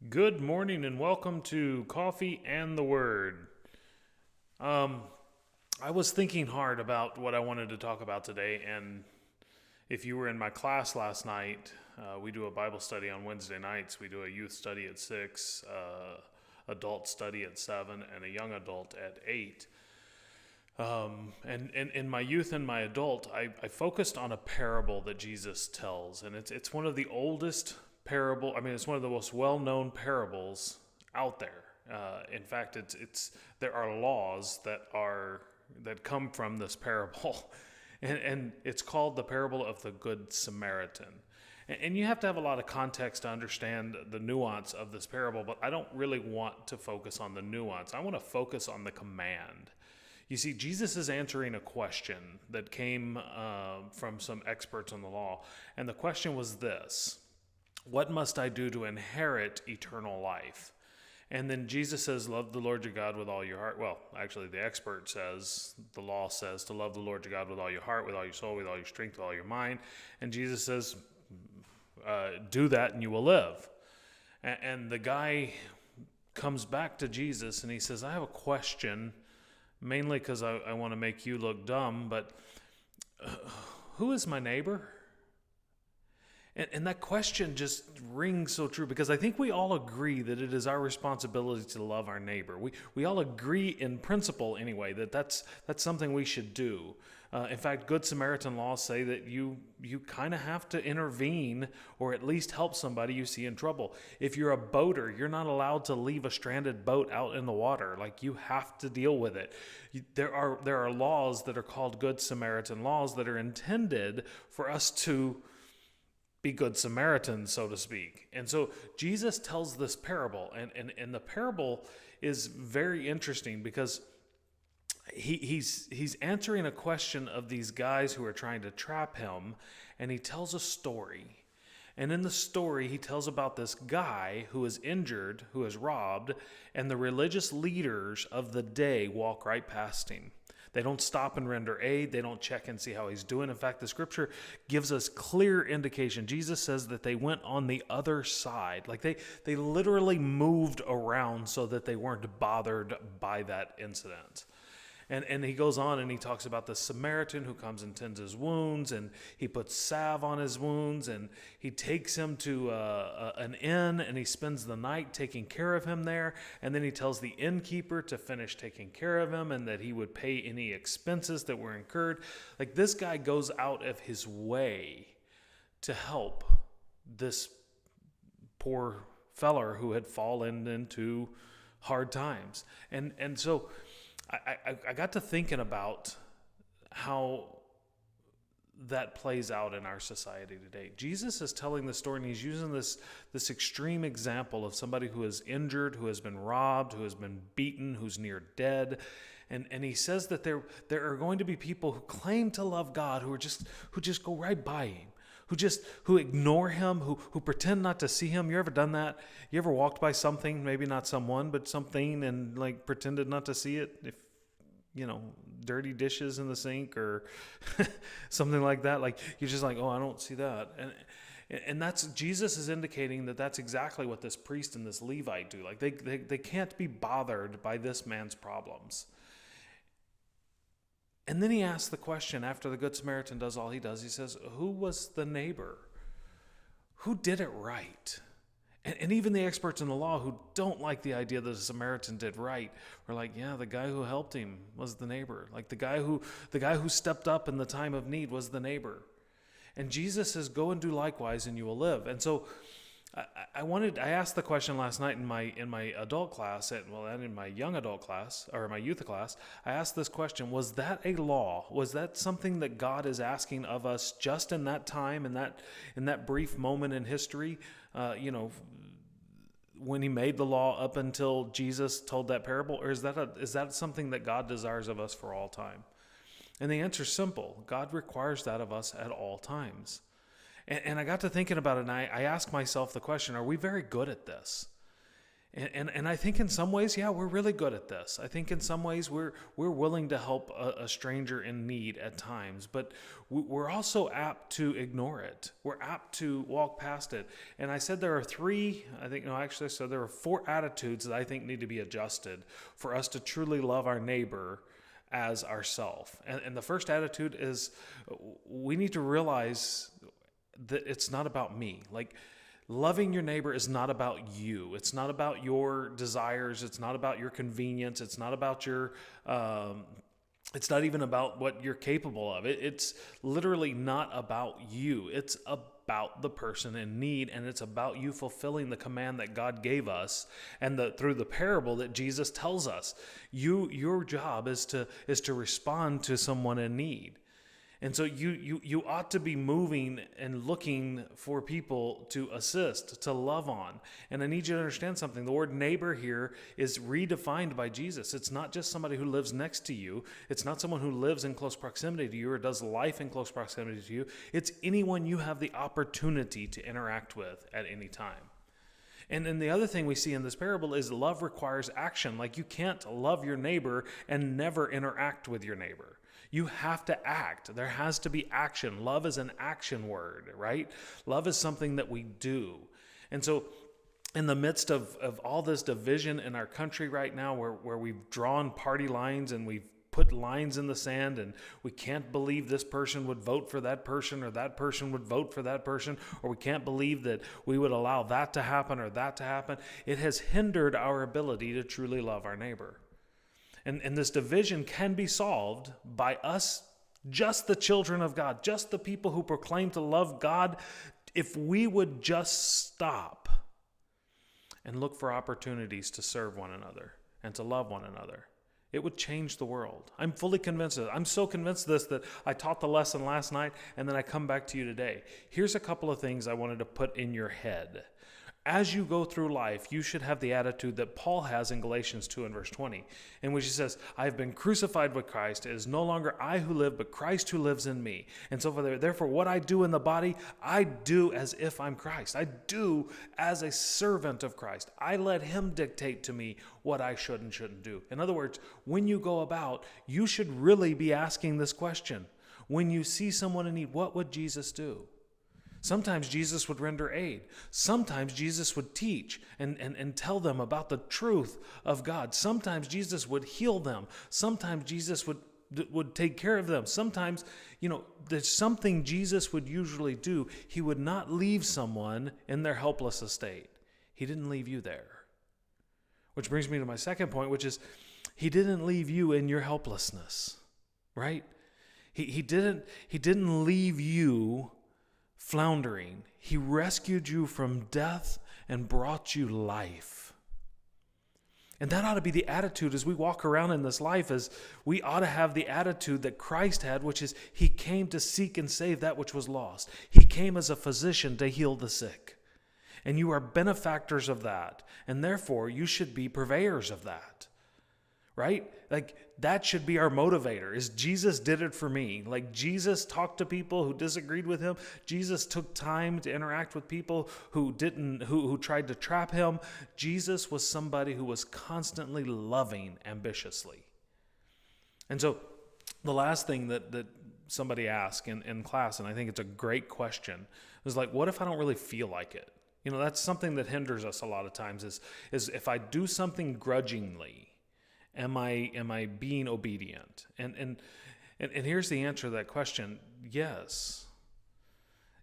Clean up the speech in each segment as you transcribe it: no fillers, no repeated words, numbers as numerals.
Good morning and welcome to Coffee and the Word. I was thinking hard about what I wanted to talk about today, and if you were in my class last night, we do a Bible study on Wednesday nights. We do a youth study at 6, adult study at 7, and a young adult at 8. And in my youth and my adult, I focused on a parable that Jesus tells, and it's one of the oldest parable. I mean, it's one of the most well-known parables out there. In fact, it's there are laws that come from this parable, and it's called the parable of the Good Samaritan. And you have to have a lot of context to understand the nuance of this parable, but I don't really want to focus on the nuance. I want to focus on the command. You see, Jesus is answering a question that came from some experts in the law. And the question was this: what must I do to inherit eternal life? And then Jesus says, love the Lord your God with all your heart. Well, actually, the expert says, the law says to love the Lord your God with all your heart, with all your soul, with all your strength, with all your mind. And Jesus says, do that and you will live. And the guy comes back to Jesus and he says, I have a question, mainly because I want to make you look dumb, but who is my neighbor? And that question just rings so true, because I think we all agree that it is our responsibility to love our neighbor. We all agree in principle anyway that that's something we should do. In fact, Good Samaritan laws say that you kind of have to intervene or at least help somebody you see in trouble. If you're a boater, you're not allowed to leave a stranded boat out in the water. Like, you have to deal with it. There are laws that are called Good Samaritan laws that are intended for us to be good Samaritans, so to speak. And so Jesus tells this parable, and the parable is very interesting because he's answering a question of these guys who are trying to trap him, and he tells a story. And in the story, he tells about this guy who is injured, who is robbed, and the religious leaders of the day walk right past him. They don't stop and render aid. They don't check and see how he's doing. In fact, the scripture gives us clear indication. Jesus says that they went on the other side. Like they literally moved around so that they weren't bothered by that incident. And he goes on and he talks about the Samaritan who comes and tends his wounds, and he puts salve on his wounds, and he takes him to an inn, and he spends the night taking care of him there. And then he tells the innkeeper to finish taking care of him and that he would pay any expenses that were incurred. Like, this guy goes out of his way to help this poor feller who had fallen into hard times. And so I got to thinking about how that plays out in our society today. Jesus is telling the story, and he's using this extreme example of somebody who is injured, who has been robbed, who has been beaten, who's near dead. And he says that there are going to be people who claim to love God who just go right by him, who ignore him, who pretend not to see him. You ever done that? You ever walked by something, maybe not someone, but something, and like pretended not to see it? If dirty dishes in the sink or something like that, like you're just like, oh, I don't see that. And that's, Jesus is indicating that that's exactly what this priest and this Levite do. Like they can't be bothered by this man's problems. And then he asks the question, after the Good Samaritan does all he does, he says, who was the neighbor? Who did it right? And even the experts in the law who don't like the idea that a Samaritan did right are like, yeah, the guy who helped him was the neighbor. Like the guy who stepped up in the time of need was the neighbor. And Jesus says, go and do likewise and you will live. And so I asked the question last night in my adult class, and in my young adult class, or my youth class. I asked this question: was that a law? Was that something that God is asking of us just in that time, in that brief moment in history? When he made the law up until Jesus told that parable, or is that something that God desires of us for all time? And the answer is simple: God requires that of us at all times. And I got to thinking about it, and I asked myself the question, are we very good at this? And I think in some ways, yeah, we're really good at this. I think in some ways we're willing to help a stranger in need at times, but we're also apt to ignore it. We're apt to walk past it. And I said there are I said there are 4 attitudes that I think need to be adjusted for us to truly love our neighbor as ourself. And the first attitude is we need to realize that it's not about me. Like, loving your neighbor is not about you. It's not about your desires. It's not about your convenience. It's not about your, it's not even about what you're capable of. It's literally not about you. It's about the person in need, and it's about you fulfilling the command that God gave us, and through the parable that Jesus tells us. Your job is to respond to someone in need. And so you ought to be moving and looking for people to assist, to love on. And I need you to understand something. The word neighbor here is redefined by Jesus. It's not just somebody who lives next to you. It's not someone who lives in close proximity to you or does life in close proximity to you. It's anyone you have the opportunity to interact with at any time. And then the other thing we see in this parable is love requires action. Like, you can't love your neighbor and never interact with your neighbor. You have to act. There has to be action. Love is an action word, right? Love is something that we do. And so in the midst of all this division in our country right now, where we've drawn party lines and we've put lines in the sand, and we can't believe this person would vote for that person, or that person would vote for that person, or we can't believe that we would allow that to happen or that to happen, it has hindered our ability to truly love our neighbor. And this division can be solved by us, just the children of God, just the people who proclaim to love God, if we would just stop and look for opportunities to serve one another and to love one another. It would change the world. I'm fully convinced of it. I'm so convinced of this that I taught the lesson last night, and then I come back to you today. Here's a couple of things I wanted to put in your head. As you go through life, you should have the attitude that Paul has in Galatians 2 and verse 20, in which he says, I have been crucified with Christ. It is no longer I who live, but Christ who lives in me. And so therefore, what I do in the body, I do as if I'm Christ. I do as a servant of Christ. I let him dictate to me what I should and shouldn't do. In other words, when you go about, you should really be asking this question. When you see someone in need, what would Jesus do? Sometimes Jesus would render aid. Sometimes Jesus would teach and tell them about the truth of God. Sometimes Jesus would heal them. Sometimes Jesus would take care of them. Sometimes, there's something Jesus would usually do. He would not leave someone in their helpless estate. He didn't leave you there. Which brings me to my second point, which is he didn't leave you in your helplessness, right? He didn't leave you floundering. He rescued you from death and brought you life. And that ought to be the attitude as we walk around in this life, as we ought to have the attitude that Christ had, which is he came to seek and save that which was lost. He came as a physician to heal the sick. And you are benefactors of that. And therefore, you should be purveyors of that. Right? Like, that should be our motivator, is Jesus did it for me. Like, Jesus talked to people who disagreed with him. Jesus took time to interact with people who tried to trap him. Jesus was somebody who was constantly loving ambitiously. And so the last thing that somebody asked in class, and I think it's a great question, is like, what if I don't really feel like it? That's something that hinders us a lot of times is if I do something grudgingly, Am I being obedient? And here's the answer to that question. Yes.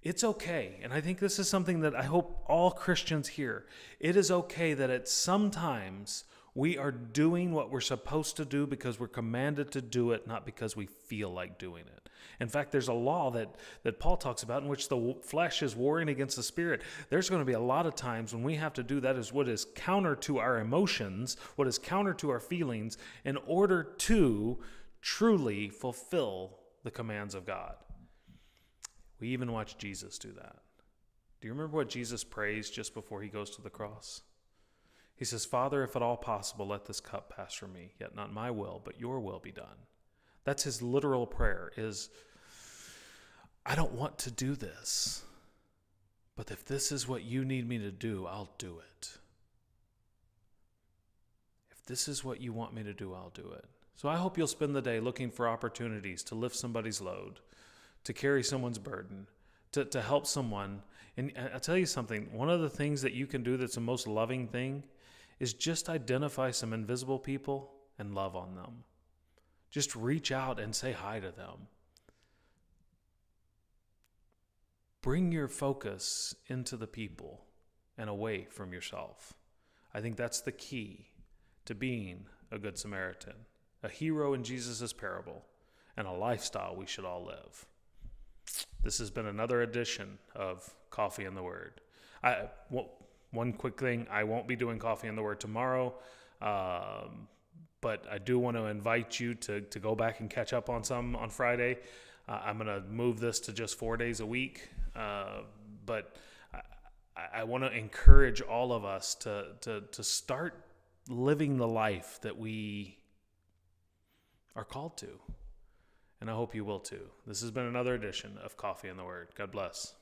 It's okay. And I think this is something that I hope all Christians hear. It is okay that at sometimes we are doing what we're supposed to do because we're commanded to do it, not because we feel like doing it. In fact, there's a law that Paul talks about in which the flesh is warring against the spirit. There's going to be a lot of times when we have to do that is what is counter to our emotions, what is counter to our feelings, in order to truly fulfill the commands of God. We even watch Jesus do that. Do you remember what Jesus prays just before he goes to the cross? He says, Father, if at all possible, let this cup pass from me, yet not my will, but your will be done. That's his literal prayer, is, I don't want to do this, but if this is what you need me to do, I'll do it. if this is what you want me to do, I'll do it. So I hope you'll spend the day looking for opportunities to lift somebody's load, to carry someone's burden, to help someone. And I'll tell you something, one of the things that you can do that's the most loving thing is just identify some invisible people and love on them. Just reach out and say hi to them. Bring your focus into the people and away from yourself. I think that's the key to being a good Samaritan, a hero in Jesus' parable, and a lifestyle we should all live. This has been another edition of Coffee and the Word. One quick thing, I won't be doing Coffee and the Word tomorrow, but I do want to invite you to go back and catch up on some on Friday. I'm going to move this to just 4 days a week, but I want to encourage all of us to start living the life that we are called to. And I hope you will too. This has been another edition of Coffee and the Word. God bless.